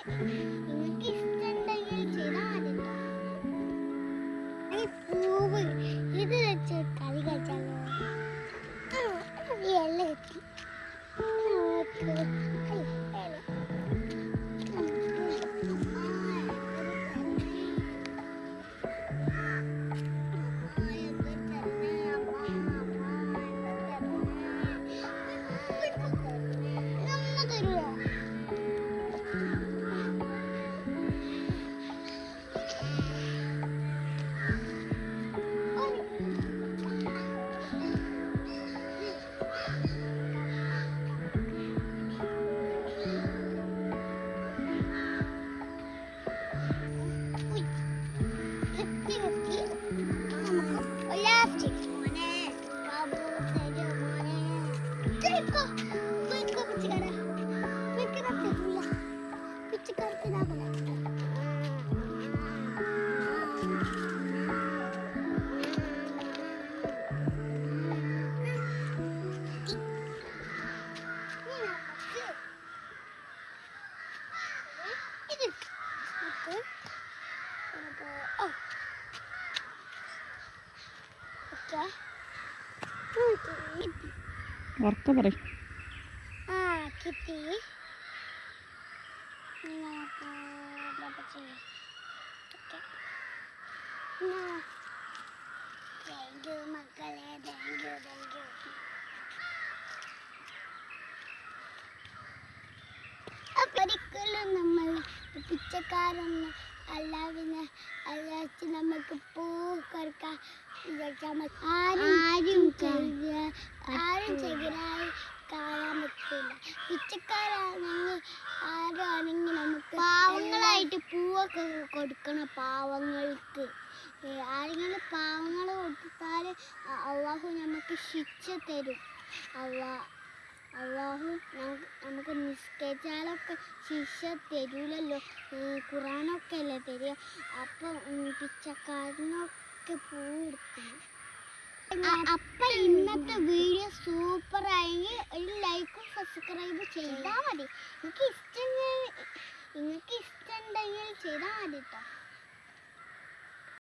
നിങ്ങൾക്ക് ഇഷ്ടമുണ്ടെങ്കിൽ ചെയ്താൽ മതി. ഈ പൂവ് ഇത് വെച്ച് കളി കളിച്ചാലോ? ഇല കിട്ടി. ഉറക്കെ പറയും. കിട്ടി. മക്കളെ ഒരിക്കലും നമ്മൾ പിച്ചക്കാരൊന്നും അല്ലാവിനെ അല്ലാച്ച് നമുക്ക് പൂ കറക്കാൻ ആരും ചെകിരായി കാണാൻ പറ്റില്ല. പിച്ചക്കാരാണെങ്കിൽ ആരാണെങ്കിൽ നമുക്ക് പാവങ്ങളായിട്ട് പൂവൊക്കെ കൊടുക്കണം. പാവങ്ങൾക്ക് ആരെങ്കിലും പാവങ്ങൾ കൊടുത്താൽ അള്ളാഹു നമുക്ക് ശിക്ഷ തരും. അള്ളാഹു നമുക്ക് നിസ്കരിച്ചാലൊക്കെ ശിക്ഷ തരൂലല്ലോ. ഖുറാനൊക്കെ അല്ലേ തരിക. അപ്പം പിച്ചക്കാരനൊക്കെ പൂ എടുക്കുന്നു. അപ്പം ഇന്നത്തെ വീഡിയോ സൂപ്പറായെങ്കിൽ ഒരു ലൈക്കും സബ്സ്ക്രൈബ് ചെയ്താൽ മതി. എനിക്ക്